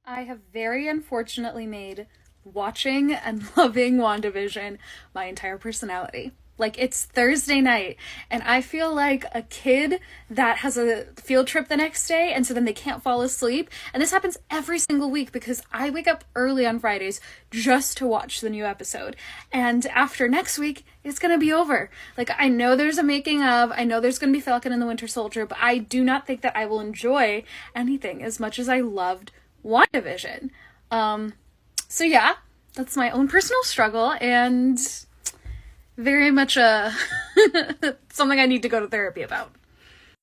I have very unfortunately made watching and loving WandaVision my entire personality. Like, it's Thursday night, and I feel like a kid that has a field trip the next day, and so then they can't fall asleep. And this happens every single week because I wake up early on Fridays just to watch the new episode. And after next week, it's gonna be over. Like, I know there's a making of, I know there's gonna be Falcon and the Winter Soldier, but I do not think that I will enjoy anything as much as I loved WandaVision. So yeah, that's my own personal struggle, and very much something I need to go to therapy about.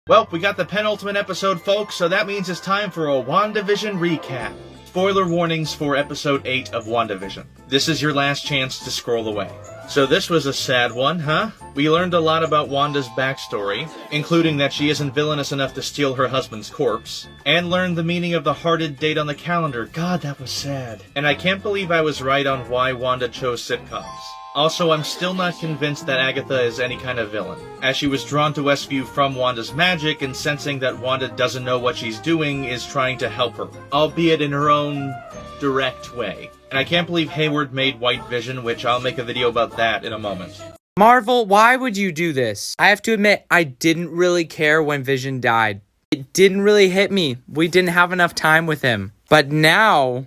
Well, we got the penultimate episode, folks, so that means it's time for a WandaVision recap. Spoiler warnings for episode 8 of WandaVision. This is your last chance to scroll away. So this was a sad one, huh? We learned a lot about Wanda's backstory, including that she isn't villainous enough to steal her husband's corpse, and learned the meaning of the hearted date on the calendar. God, that was sad. And I can't believe I was right on why Wanda chose sitcoms. Also, I'm still not convinced that Agatha is any kind of villain, as she was drawn to Westview from Wanda's magic, and sensing that Wanda doesn't know what she's doing is trying to help her, albeit in her own direct way. And I can't believe Hayward made White Vision, which I'll make a video about that in a moment. Marvel, why would you do this? I have to admit, I didn't really care when Vision died. It didn't really hit me. We didn't have enough time with him. But now,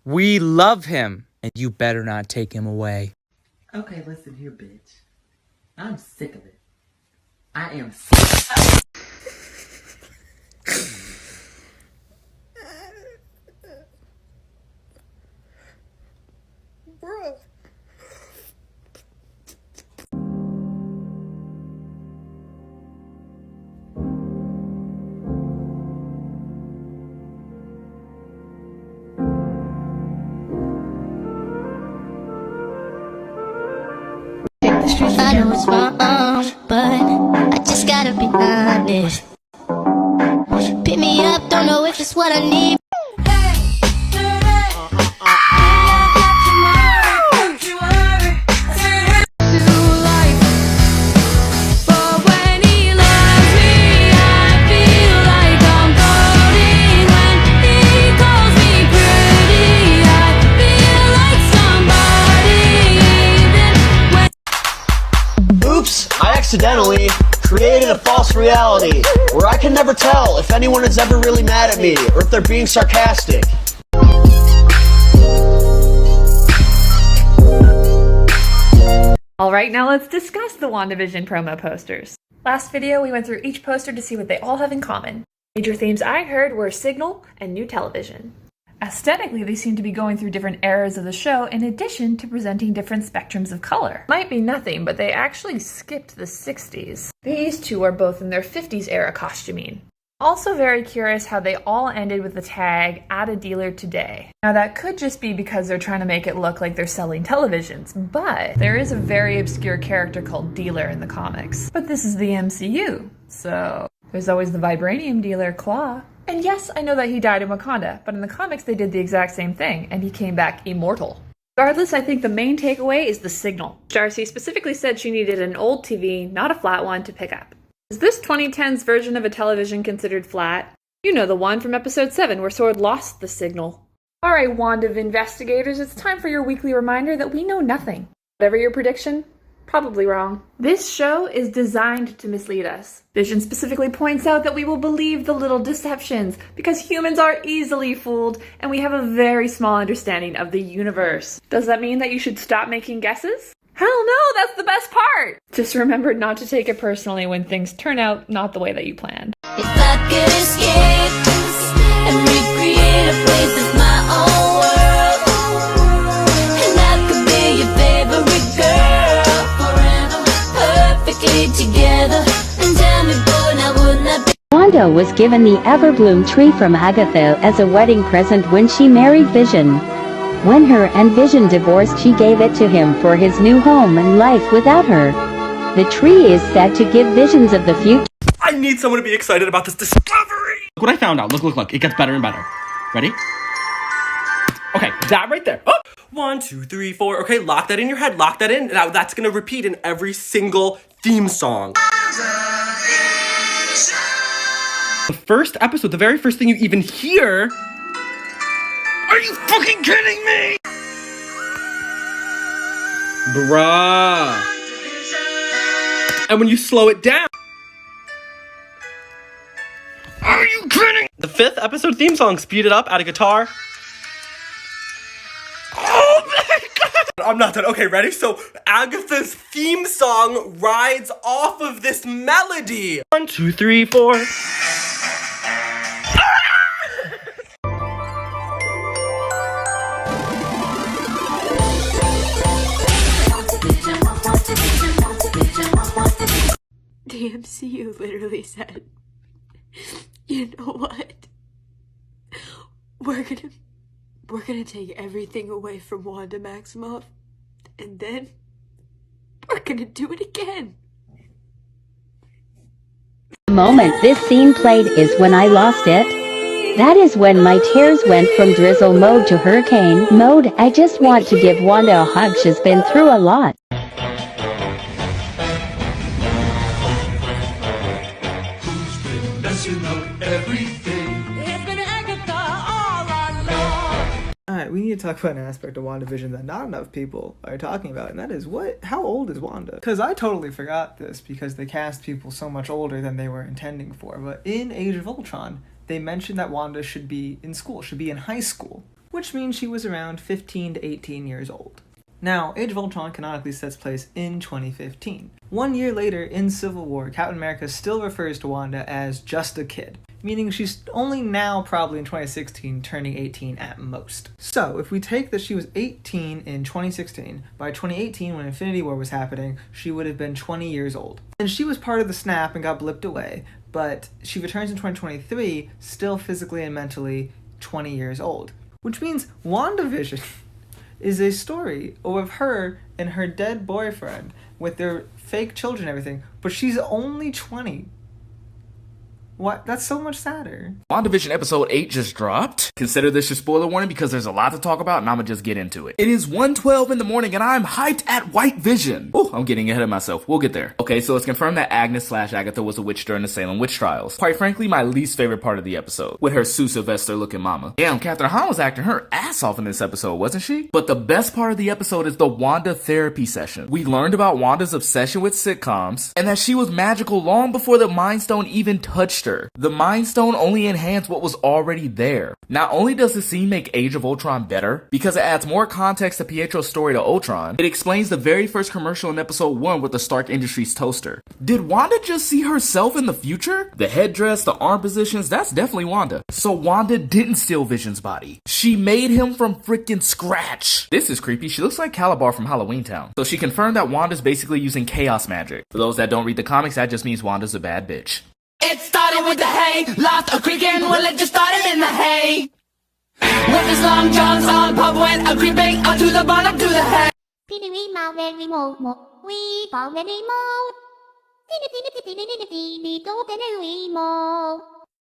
we love him, and you better not take him away. Okay, listen here, bitch. I'm sick of it. I am sick. Bruh. I know it's wrong, but I just gotta be honest. Pick me up, don't know if it's what I need. I accidentally created a false reality where I can never tell if anyone is ever really mad at me or if they're being sarcastic. Alright, now let's discuss the WandaVision promo posters. Last video, we went through each poster to see what they all have in common. Major themes I heard were signal and new television. Aesthetically, they seem to be going through different eras of the show in addition to presenting different spectrums of color. Might be nothing, but they actually skipped the 60s. These two are both in their 50s era costuming. Also very curious how they all ended with the tag, "At a dealer today." Now that could just be because they're trying to make it look like they're selling televisions, but there is a very obscure character called Dealer in the comics. But this is the MCU, so there's always the vibranium dealer, Claw. And yes, I know that he died in Wakanda, but in the comics they did the exact same thing, and he came back immortal. Regardless, I think the main takeaway is the signal. Darcy specifically said she needed an old TV, not a flat one, to pick up. Is this 2010's version of a television considered flat? You know, the one from episode 7 where Sword lost the signal. Alright, WandaVision investigators, it's time for your weekly reminder that we know nothing. Whatever your prediction, probably wrong. This show is designed to mislead us. Vision specifically points out that we will believe the little deceptions because humans are easily fooled and we have a very small understanding of the universe. Does that mean that you should stop making guesses? Hell no, that's the best part! Just remember not to take it personally when things turn out not the way that you planned. If I could escape and recreate a place that's my own world, and I could be your favorite girl forever, perfectly together, and tell me, boy, now wouldn't that be? Wanda was given the Everbloom tree from Agatha as a wedding present when she married Vision. When her and Vision divorced, she gave it to him for his new home and life without her. The tree is said to give visions of the future. I need someone to be excited about this discovery! Look what I found out. Look. It gets better and better. Ready? Okay, that right there. Oh! 1, 2, 3, 4. Okay, lock that in your head. Lock that in. Now that's gonna repeat in every single theme song. The first episode, the very first thing you even hear Are you fucking kidding me? Bruh. And when you slow it down. Are you kidding? The 5th episode theme song, speed it up, add a guitar. Oh my god! I'm not done. Okay, ready? So Agatha's theme song rides off of this melody. 1, 2, 3, 4. The MCU literally said, you know what? We're gonna take everything away from Wanda Maximoff, and then we're gonna do it again. The moment this scene played is when I lost it. That is when my tears went from drizzle mode to hurricane mode. I just want to give Wanda a hug. She's been through a lot. Alright, we need to talk about an aspect of WandaVision that not enough people are talking about, and that is how old is Wanda? Because I totally forgot this because they cast people so much older than they were intending for, but in Age of Ultron, they mentioned that Wanda should be in school, should be in high school, which means she was around 15 to 18 years old. Now, Age of Ultron canonically sets place in 2015. 1 year later, in Civil War, Captain America still refers to Wanda as just a kid, meaning she's only now, probably in 2016, turning 18 at most. So, if we take that she was 18 in 2016, by 2018, when Infinity War was happening, she would have been 20 years old. And she was part of the snap and got blipped away, but she returns in 2023, still physically and mentally 20 years old. Which means WandaVision is a story of her and her dead boyfriend with their fake children and everything, but she's only 20. What? That's so much sadder. WandaVision episode 8 just dropped. Consider this your spoiler warning because there's a lot to talk about and I'm gonna just get into it. It is 1:12 in the morning and I'm hyped at White Vision. Oh, I'm getting ahead of myself. We'll get there. Okay, so it's confirmed that Agnes/Agatha was a witch during the Salem witch trials. Quite frankly, my least favorite part of the episode, with her Sue Sylvester looking mama. Damn, Catherine Hahn was acting her ass off in this episode, wasn't she? But the best part of the episode is the Wanda therapy session. We learned about Wanda's obsession with sitcoms and that she was magical long before the Mind Stone even touched her. The Mind Stone only enhanced what was already there. Not only does the scene make Age of Ultron better, because it adds more context to Pietro's story to Ultron, it explains the very first commercial in episode 1 with the Stark Industries toaster. Did Wanda just see herself in the future? The headdress, the arm positions, that's definitely Wanda. So Wanda didn't steal Vision's body. She made him from freaking scratch. This is creepy. She looks like Calabar from Halloween Town. So she confirmed that Wanda's basically using chaos magic. For those that don't read the comics, that just means Wanda's a bad bitch. It started with the hay, lost a creaking, well it just started in the hay. With his long johns on, pub went a creeping up to the bottom to the hay.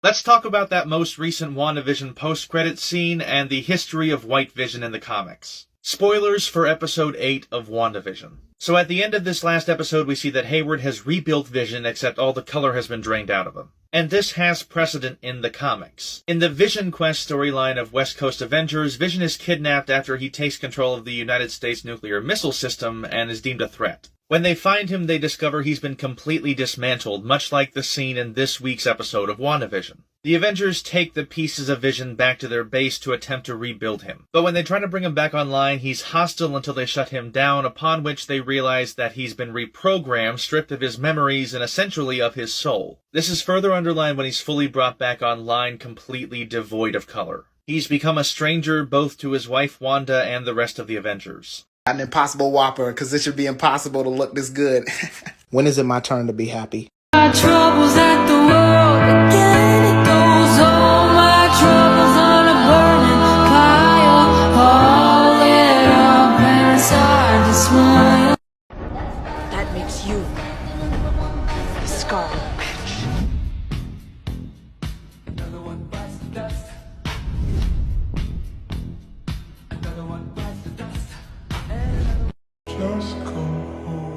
Let's talk about that most recent WandaVision post-credit scene and the history of White Vision in the comics. Spoilers for episode 8 of WandaVision. So at the end of this last episode, we see that Hayward has rebuilt Vision, except all the color has been drained out of him. And this has precedent in the comics. In the Vision Quest storyline of West Coast Avengers, Vision is kidnapped after he takes control of the United States nuclear missile system and is deemed a threat. When they find him, they discover he's been completely dismantled, much like the scene in this week's episode of WandaVision. The Avengers take the pieces of Vision back to their base to attempt to rebuild him. But when they try to bring him back online, he's hostile until they shut him down, upon which they realize that he's been reprogrammed, stripped of his memories, and essentially of his soul. This is further underlined when he's fully brought back online, completely devoid of color. He's become a stranger both to his wife Wanda and the rest of the Avengers. An impossible whopper, because it should be impossible to look this good. When is it my turn to be happy? My troubles at the world again, it goes on. My troubles on a burning pile, all lit up and it's hard to smile. That makes you the Scarlet Witch. Another one bites the dust. Another one bites the dust. Just go home.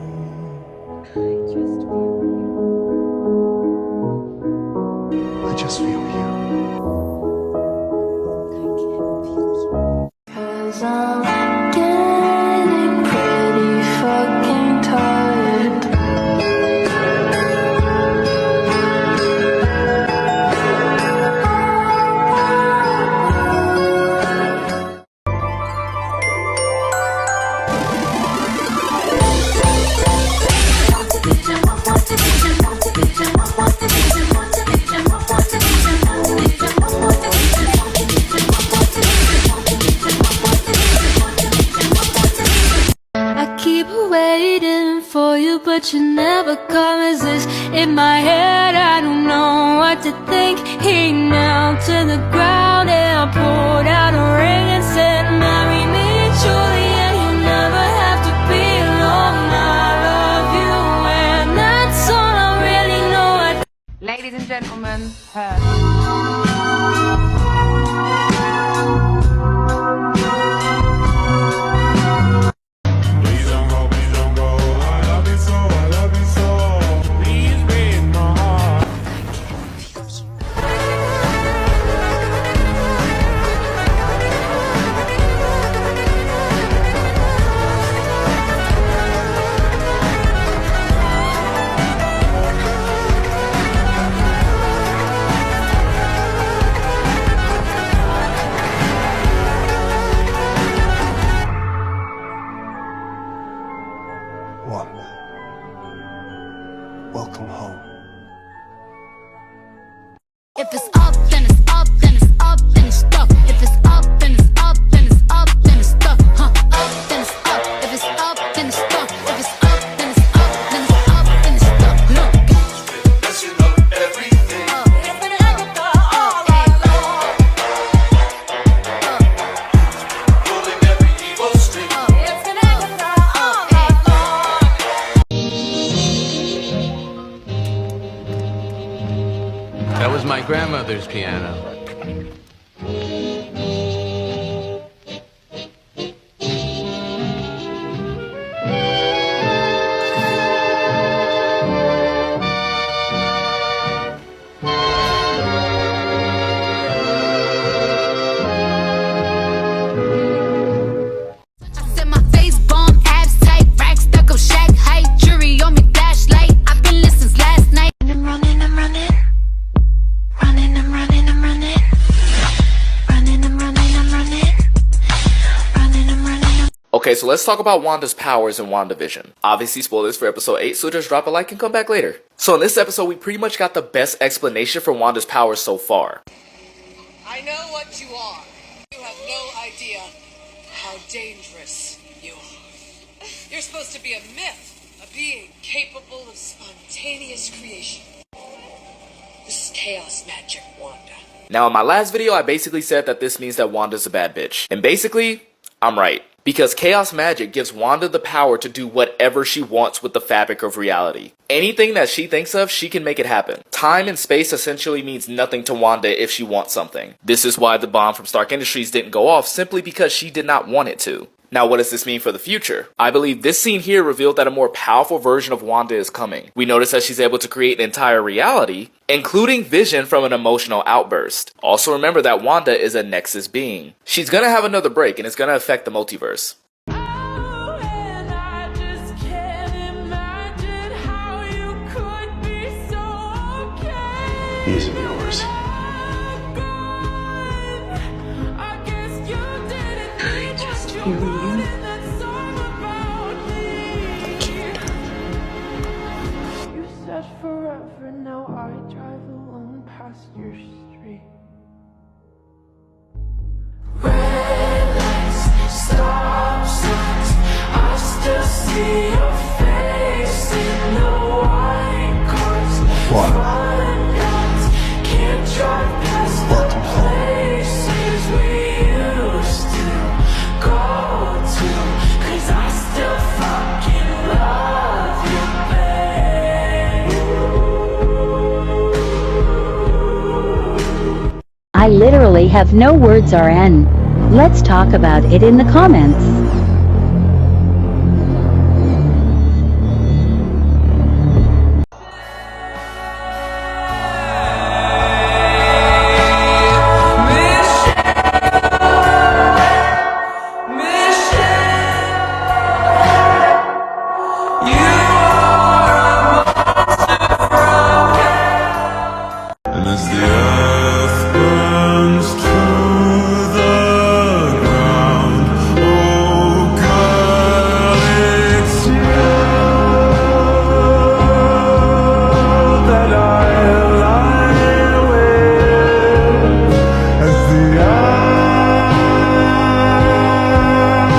but you never come as this. In my head, I don't know what to think. He knelt to the ground and I pulled out a ring and said, marry me truly, and you'll never have to be alone. I love you, and that's all I really know. Ladies and gentlemen, her. Wanda, welcome home. If it's up, then it's up, then it's up, then it's stuck. If it's up, then it's up, then it's up, then it's stuck. Huh? Up, then it's up. If it's up, then it's stuck. If it's up, then it's up, then it's up, then it's stuck. Look. Messing up everything. Pulling every evil string. That was my grandmother's piano. I said my face bomb, abs tight, racks stuck up, shack height, jury on me, flashlight. I've been listening since last night. I'm running, I'm running. Running, I'm running, I'm running. Running, I'm running, I'm running. Running, I'm running. Okay, so let's talk about Wanda's powers in WandaVision. Obviously spoilers for episode 8, so just drop a like and come back later. So in this episode, we pretty much got the best explanation for Wanda's powers so far. I know what you are. You have no idea how dangerous you are. You're supposed to be a myth, a being capable of spontaneous creation. This is chaos magic, Wanda. Now in my last video, I basically said that this means that Wanda's a bad bitch. And basically, I'm right. Because chaos magic gives Wanda the power to do whatever she wants with the fabric of reality. Anything that she thinks of, she can make it happen. Time and space essentially means nothing to Wanda if she wants something. This is why the bomb from Stark Industries didn't go off, simply because she did not want it to. Now what does this mean for the future? I believe this scene here revealed that a more powerful version of Wanda is coming. We notice that she's able to create an entire reality, including Vision from an emotional outburst. Also remember that Wanda is a Nexus being. She's gonna have another break and it's gonna affect the multiverse. These are yours. I just feel you. You said forever, now I drive alone past your street. Red lights, stop signs, I still see your face in the white cars. Wanda. Can't drive past the places we used to go to, 'cause I still fucking love you, babe. I literally have no words, RN. Let's talk about it in the comments. And as the earth burns to the ground, oh girl, it's you that I lie with. As the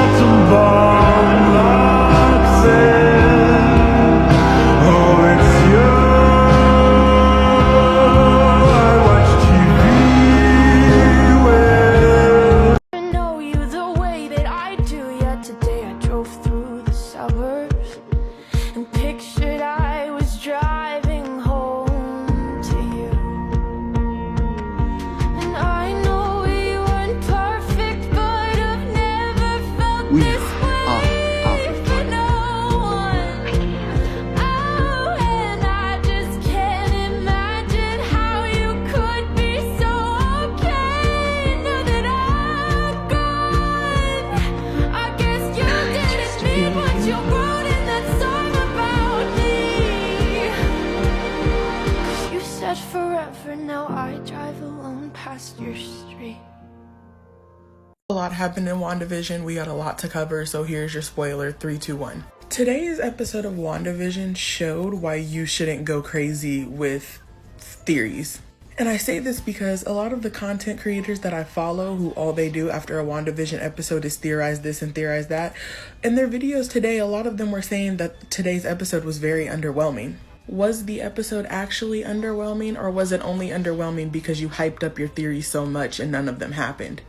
atom bomb locks in, past your street. A lot happened in WandaVision. We got a lot to cover, so here's your spoiler. 3, 2, 1. Today's episode of WandaVision showed why you shouldn't go crazy with theories. And I say this because a lot of the content creators that I follow, who all they do after a WandaVision episode is theorize this and theorize that, in their videos today, a lot of them were saying that today's episode was very underwhelming. Was the episode actually underwhelming, or was it only underwhelming because you hyped up your theories so much and none of them happened?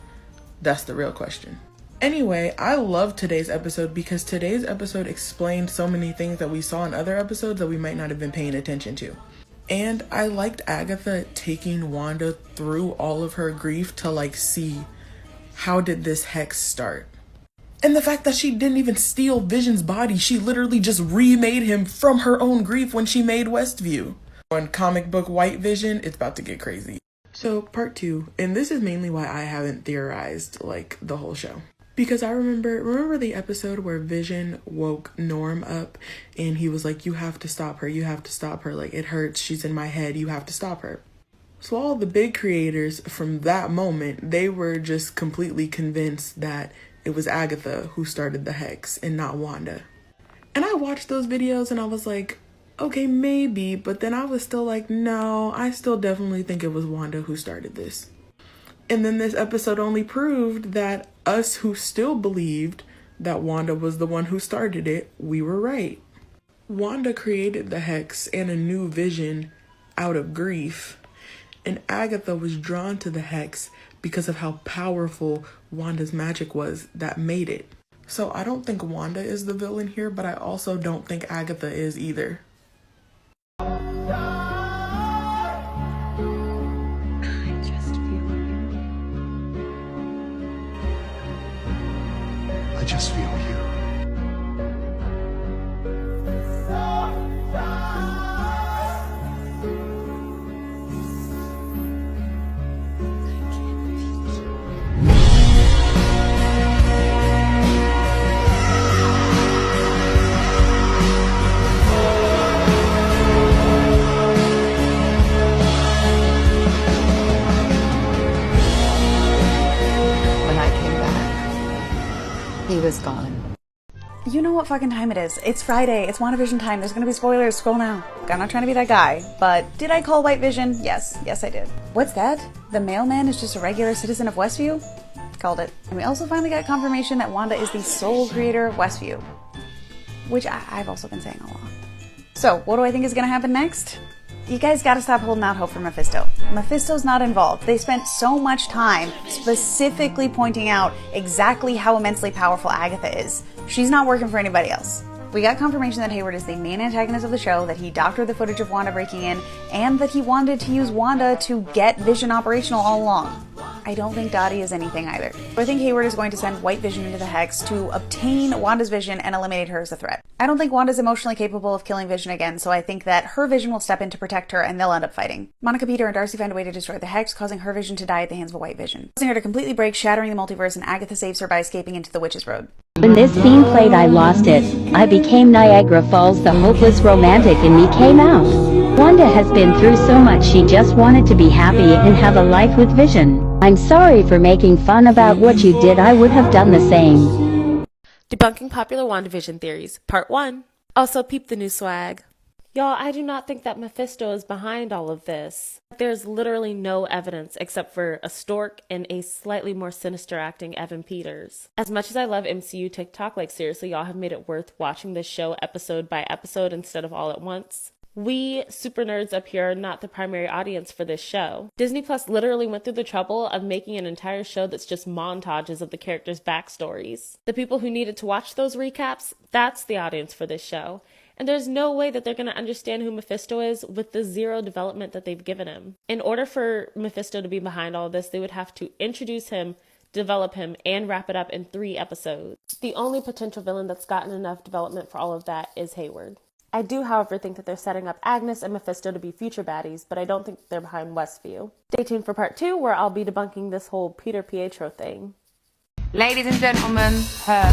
That's the real question. Anyway, I love today's episode because today's episode explained so many things that we saw in other episodes that we might not have been paying attention to. And I liked Agatha taking Wanda through all of her grief to see how did this hex start. And the fact that she didn't even steal Vision's body, she literally just remade him from her own grief when she made Westview. On comic book White Vision, it's about to get crazy. So part 2, and this is mainly why I haven't theorized the whole show. Because I remember the episode where Vision woke Norm up and he was like, you have to stop her, you have to stop her, it hurts, she's in my head, you have to stop her. So all the big creators from that moment, they were just completely convinced that it was Agatha who started the hex and not Wanda. And I watched those videos and I was like, okay, maybe, but then I was still like, no, I still definitely think it was Wanda who started this. And then this episode only proved that us who still believed that Wanda was the one who started it, we were right. Wanda created the hex and a new Vision out of grief, and Agatha was drawn to the hex because of how powerful Wanda's magic was that made it. So I don't think Wanda is the villain here, but I also don't think Agatha is either. I just feel you. He was gone. You know what fucking time it is. It's Friday. It's WandaVision time. There's gonna be spoilers. Scroll now. I'm not trying to be that guy, but did I call White Vision? Yes. Yes, I did. What's that? The mailman is just a regular citizen of Westview? Called it. And we also finally got confirmation that Wanda is the sole creator of Westview, which I've also been saying all along. So, what do I think is gonna happen next? You guys gotta stop holding out hope for Mephisto. Mephisto's not involved. They spent so much time specifically pointing out exactly how immensely powerful Agatha is. She's not working for anybody else. We got confirmation that Hayward is the main antagonist of the show, that he doctored the footage of Wanda breaking in, and that he wanted to use Wanda to get Vision operational all along. I don't think Dottie is anything either. I think Hayward is going to send White Vision into the Hex to obtain Wanda's vision and eliminate her as a threat. I don't think Wanda's emotionally capable of killing Vision again, so I think that her vision will step in to protect her and they'll end up fighting. Monica, Peter, and Darcy find a way to destroy the Hex, causing her vision to die at the hands of a White Vision, causing her to completely break, shattering the multiverse, and Agatha saves her by escaping into the Witch's Road. When this scene played, I lost it. I became Niagara Falls, the hopeless romantic in me came out. Wanda has been through so much, she just wanted to be happy and have a life with Vision. I'm sorry for making fun about what you did, I would have done the same. Debunking popular WandaVision theories, part 1. Also peep the new swag. Y'all, I do not think that Mephisto is behind all of this. There's literally no evidence except for a stork and a slightly more sinister acting Evan Peters. As much as I love MCU TikTok, seriously, y'all have made it worth watching this show episode by episode instead of all at once. We super nerds up here are not the primary audience for this show. Disney Plus literally went through the trouble of making an entire show that's just montages of the characters' backstories. The people who needed to watch those recaps, that's the audience for this show. And there's no way that they're going to understand who Mephisto is with the zero development that they've given him. In order for Mephisto to be behind all of this, they would have to introduce him, develop him, and wrap it up in 3 episodes. The only potential villain that's gotten enough development for all of that is Hayward. I do, however, think that they're setting up Agnes and Mephisto to be future baddies, but I don't think they're behind Westview. Stay tuned for part 2, where I'll be debunking this whole Peter Pietro thing. Ladies and gentlemen, her.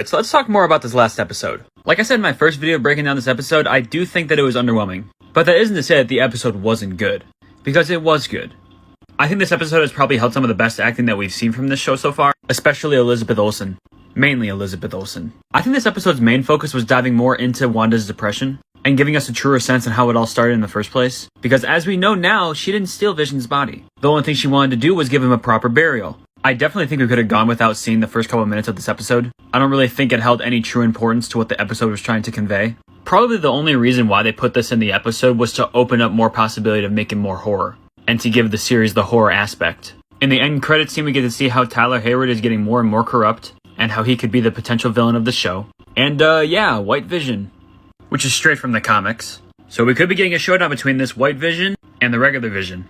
Alright, so let's talk more about this last episode. Like I said in my first video breaking down this episode, I do think that it was underwhelming. But that isn't to say that the episode wasn't good. Because it was good. I think this episode has probably held some of the best acting that we've seen from this show so far, especially Elizabeth Olsen. Mainly Elizabeth Olsen. I think this episode's main focus was diving more into Wanda's depression, and giving us a truer sense on how it all started in the first place. Because as we know now, she didn't steal Vision's body. The only thing she wanted to do was give him a proper burial. I definitely think we could have gone without seeing the first couple minutes of this episode. I don't really think it held any true importance to what the episode was trying to convey. Probably the only reason why they put this in the episode was to open up more possibility of making more horror, and to give the series the horror aspect. In the end credits scene, we get to see how Tyler Hayward is getting more and more corrupt, and how he could be the potential villain of the show. And yeah, White Vision, which is straight from the comics. So we could be getting a showdown between this White Vision and the regular Vision.